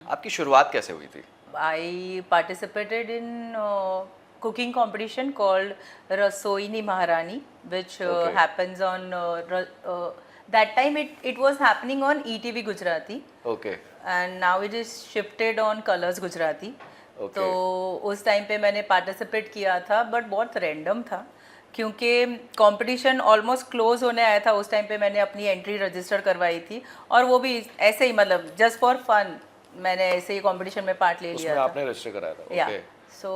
आपकी शुरुआत कैसे हुई थी? I participated in cooking competition called Rasoini Maharani, which Okay. happens on that time it was happening on ETV Gujarati, okay and now it is shifted on Colors Gujarati. Okay. तो उस time पे मैंने participate किया था, but बहुत random था क्योंकि competition almost close होने आया था। उस टाइम पे मैंने अपनी एंट्री रजिस्टर करवाई थी, और वो भी ऐसे ही, मतलब जस्ट फॉर फन मैंने ऐसे ही कंपटीशन में पार्ट ले उसमें लिया था। आपने रजिस्टर कराया था? या okay so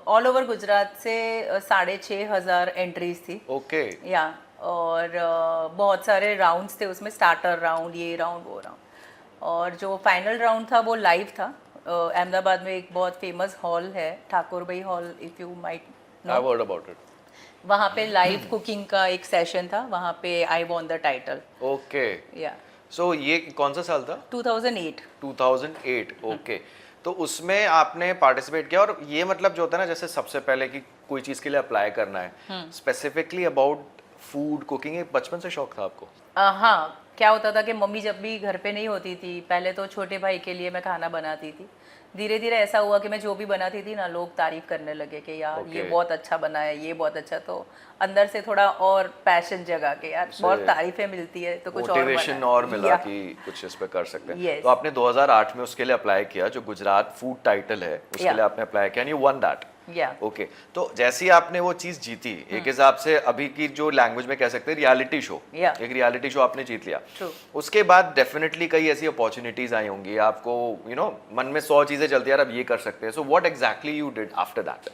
all over Gujarat से 6,500 एंट्रीज थी। ओके या और बहुत सारे राउंड्स थे उसमें, स्टार्टर राउंड, ये राउंड, वो राउंड, और जो फाइनल राउंड था वो लाइव था। अहमदाबाद में एक बहुत फेमस हॉल है, ठाकुर भाई hall, if you might I know. Heard about it. वहाँ पे लाइव कुकिंग का एक सेशन था, वहाँ पे आई वॉन द टाइटल। ओके या सो ये कौन सा साल था? 2008। 2008 ओके। तो उसमें आपने पार्टिसिपेट किया, और ये मतलब जो होता है ना, जैसे सबसे पहले कि कोई चीज़ के लिए अप्लाई करना है, स्पेसिफिकली अबाउट फूड कुकिंग, एक बचपन से शौक था आपको? हाँ, क्या होता था कि मम्मी जब भी घर पे नहीं होती थी, पहले तो छोटे भाई के लिए मैं खाना बनाती थी। धीरे धीरे ऐसा हुआ कि मैं जो भी बनाती थी ना, लोग तारीफ करने लगे कि यार ये Okay. बहुत अच्छा बना है, ये बहुत अच्छा। तो अंदर से थोड़ा और पैशन जगा के, यार बहुत तारीफें मिलती है तो कुछ और मोटिवेशन बना। और मिला या कि कुछ इस पे कर सकते हैं। Yes. तो आपने 2008 में उसके लिए अप्लाई किया, जो गुजरात फूड टाइटल है उसके Yeah. लिए आपने अप्लाई किया, एंड यू वन दैट। या ओके तो जैसे ही आपने वो चीज जीती, एक हिसाब से अभी की जो लैंग्वेज में कह सकते हैं रियलिटी शो, Yeah. एक रियलिटी शो आपने जीत लिया। True. उसके बाद डेफिनेटली कई ऐसी अपॉर्चुनिटीज आई होंगी आपको, यू नो मन में 100 चीजें चलती है, यार अब ये कर सकते हैं। So what exactly you did after that?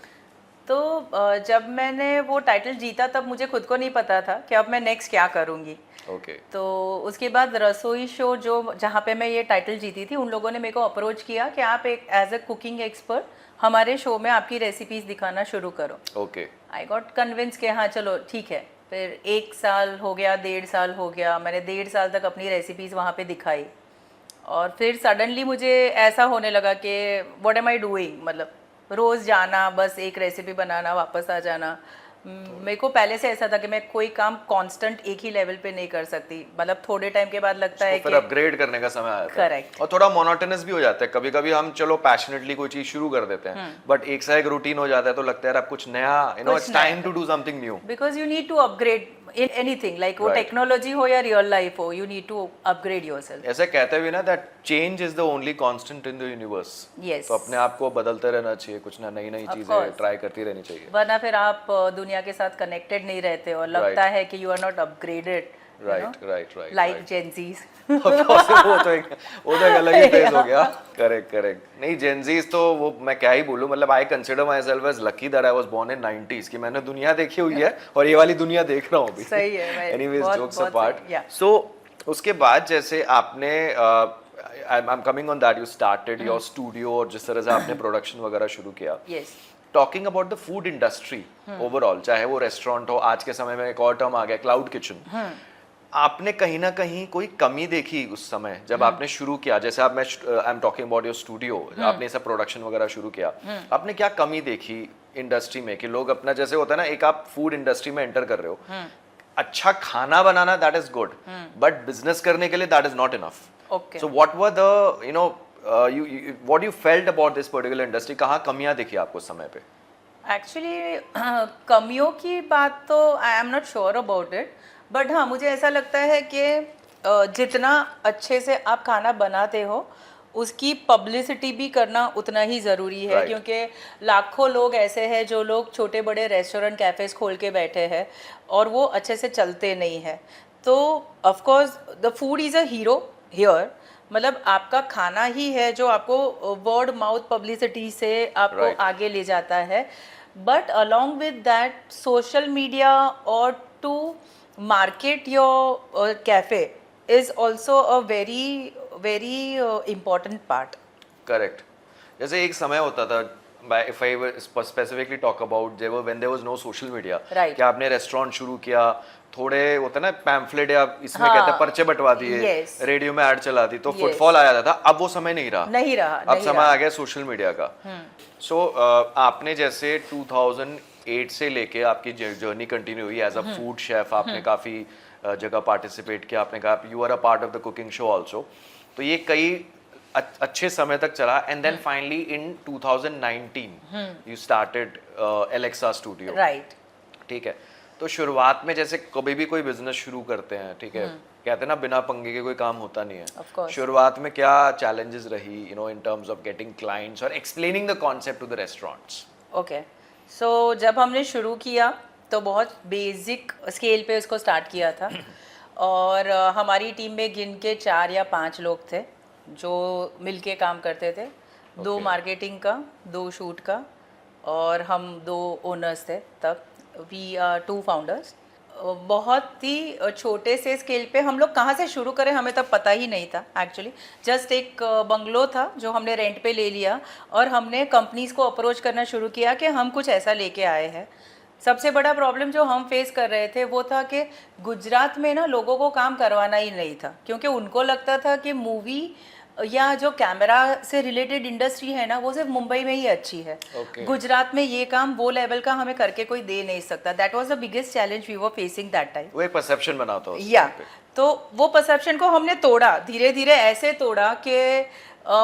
तो जब मैंने वो टाइटल जीता तब मुझे खुद को नहीं पता था कि अब मैं नेक्स्ट क्या करूँगी। ओके तो उसके बाद रसोई शो जो जहाँ पे मैं ये टाइटल जीती थी, उन लोगों ने मेरे को अप्रोच किया कि आप एक एज अ कुकिंग एक्सपर्ट हमारे शो में आपकी रेसिपीज दिखाना शुरू करो। ओके आई गॉट कन्विंस कि हाँ चलो ठीक है। फिर 1 साल हो गया, 1.5 साल हो गया, मैंने 1.5 साल तक अपनी रेसिपीज़ वहाँ पे दिखाई, और फिर सडनली मुझे ऐसा होने लगा कि व्हाट एम आई डूइंग, मतलब रोज़ जाना, बस एक रेसिपी बनाना, वापस आ जाना। मेरे को पहले से ऐसा था कि मैं कोई काम कांस्टेंट एक ही लेवल पे नहीं कर सकती, मतलब थोड़े टाइम के बाद लगता है फिर कि अपग्रेड करने का समय आया था। Correct. और थोड़ा मोनोटोनस भी हो जाता है कभी कभी। हम चलो पैशनेटली कोई चीज शुरू कर देते हैं, बट एक सा एक रूटीन हो जाता है, तो लगता है यार अब कुछ नया, you know it's time to do something new. Because you need to upgrade in anything, like वो Right. टेक्नोलॉजी हो या रियल लाइफ हो, you need to upgrade yourself. ऐसे कहते हुए ना that change is the only constant in the universe. Yes. तो अपने आप को बदलते रहना चाहिए, कुछ ना नई नई Of चीजें course. ट्राई करती रहनी चाहिए। वरना फिर आप दुनिया के साथ कनेक्टेड नहीं रहते और लगता है कि you are not upgraded, right right right like Gen Zs. वो तो एक अलग ही फेज हो गया। Correct correct. नहीं जेंजीज तो वो मैं क्या ही बोलूं, मतलब I consider myself as lucky that I was born in 90s, कि मैंने दुनिया देखी हुई है और ये वाली दुनिया देख रहा हूँ अभी। सही है। एनीवेज जोक्स बहुत अपार्ट। सही, yeah. सो उसके बाद जैसे आपने I am coming on that, you started your studio, और जिस तरह से आपने प्रोडक्शन वगैरह शुरू किया, yes. Talking about the food industry overall, चाहे वो रेस्टोरेंट हो, आज के समय में एक और टर्म आ गया क्लाउड किचन, आपने कहीं ना कहीं कोई कमी देखी उस समय जब आपने शुरू किया? जैसे आप, मैं I am talking about your studio, आपने सब प्रोडक्शन वगैरह शुरू किया, आपने क्या कमी देखी इंडस्ट्री में कि लोग अपना, जैसे होता है ना, एक आप फूड इंडस्ट्री में एंटर कर रहे हो, अच्छा खाना बनाना that is good, but business करने के लिए that is not enough. Okay. So whatever the you know what you felt about this particular industry? कहाँ कमियां देखी आपको उस समय पे? एक्चुअली कमियों की बात तो I am not sure about it, but हाँ मुझे ऐसा लगता है कि जितना अच्छे से आप खाना बनाते हो उसकी पब्लिसिटी भी करना उतना ही ज़रूरी है। Right. क्योंकि लाखों लोग ऐसे हैं जो लोग छोटे बड़े रेस्टोरेंट कैफ़ेज़ खोल के बैठे हैं और वो अच्छे से चलते नहीं हैं। तो of course the food is a hero here, मतलब आपका खाना ही है जो आपको वर्ड माउथ पब्लिसिटी से आपको Right. आगे ले जाता है। But along with that social media और to market your cafe is also a very important part. Correct. जैसे एक समय होता था, if I specifically talk about when there was no social media, Right. कि आपने रेस्टोरेंट शुरू किया, थोड़े होता है ना पैम्फलेट या इसमें हाँ, कहते हैं पर्चे बटवा दिए, yes. रेडियो में ऐड चला दी, तो Yes. फुटफॉल आ जाता था। अब वो समय नहीं रहा, नहीं रहा, अब नहीं समय रहा। आ गया सोशल मीडिया का। सो आपने जैसे 2008 से लेके आपकी जर्नी कंटिन्यू हुई एज अ फूड शेफ, आपने काफी जगह पार्टिसिपेट किया, आपने कहा you are a part of the cooking show also. तो ये कई अच्छे समय तक चला and then finally in 2019 you started Alexa studio, right. ठीक है। तो शुरुआत में जैसे कभी भी कोई बिजनेस शुरू करते हैं, ठीक है, कहते हैं ना बिना पंगे के कोई काम होता नहीं Of है। course. शुरुआत में क्या चैलेंजेस रही in terms of getting clients और explaining the concept to the restaurants? Okay, so जब हमने शुरू किया तो बहुत बेसिक स्केल पे उसको स्टार्ट किया था और हमारी टीम में गिन के 4 या 5 लोग थे जो मिलके काम करते थे। 2 मार्केटिंग का, 2 शूट का और हम 2 ओनर्स थे तब। We are 2 founders. बहुत ही छोटे से स्केल पे हम लोग कहाँ से शुरू करें हमें तब पता ही नहीं था एक्चुअली। जस्ट एक बंगलो था जो हमने रेंट पे ले लिया और हमने कंपनीज को अप्रोच करना शुरू किया कि हम कुछ ऐसा लेके आए हैं। सबसे बड़ा प्रॉब्लम जो हम फेस कर रहे थे वो था कि गुजरात में ना लोगों को काम करवाना ही नहीं था, क्योंकि उनको लगता था कि मूवी या जो कैमरा से रिलेटेड इंडस्ट्री है ना वो सिर्फ मुंबई में ही अच्छी है। गुजरात में ये काम वो लेवल का हमें करके कोई दे नहीं सकता। That was the biggest challenge we were facing that time. वो एक परसेप्शन बना था या तो वो परसेप्शन को हमने तोड़ा, धीरे धीरे ऐसे तोड़ा कि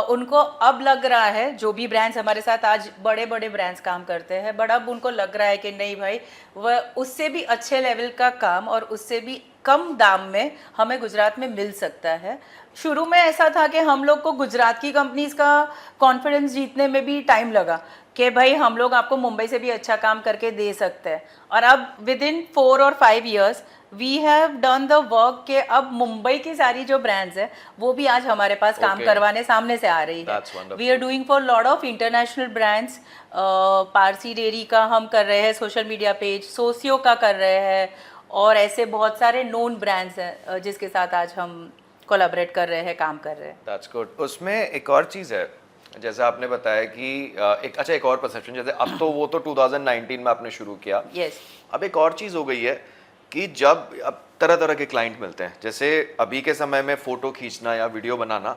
उनको अब लग रहा है, जो भी ब्रांड्स हमारे साथ आज बड़े बड़े ब्रांड्स काम करते हैं, बट अब उनको लग रहा है कि नहीं भाई, वह उससे भी अच्छे लेवल का काम और उससे भी कम दाम में हमें गुजरात में मिल सकता है। शुरू में ऐसा था कि हम लोग को गुजरात की कंपनीज का कॉन्फिडेंस जीतने में भी टाइम लगा कि भाई हम लोग आपको मुंबई से भी अच्छा काम करके दे सकते हैं। और अब विद इन 4 और 5 years we have done the work के अब मुंबई की सारी जो ब्रांड्स है वो भी आज हमारे पास काम करवाने सामने से आ रही है। We are doing for lot of international brands. Parsi Dairy का हम कर रहे हैं सोशल मीडिया पेज, सोसियो का कर रहे हैं और ऐसे बहुत सारे नोन ब्रांड्स हैं जिसके साथ आज हम कोलैबोरेट कर रहे हैं, काम कर रहे हैं। That's good. उसमें एक और चीज़ है, जैसे आपने बताया कि एक और परसेप्शन, जैसे अब तो वो तो 2019 में आपने शुरू किया। यस। अब एक और चीज़ हो गई है कि जब अब तरह तरह के क्लाइंट मिलते हैं, जैसे अभी के समय में फ़ोटो खींचना या वीडियो बनाना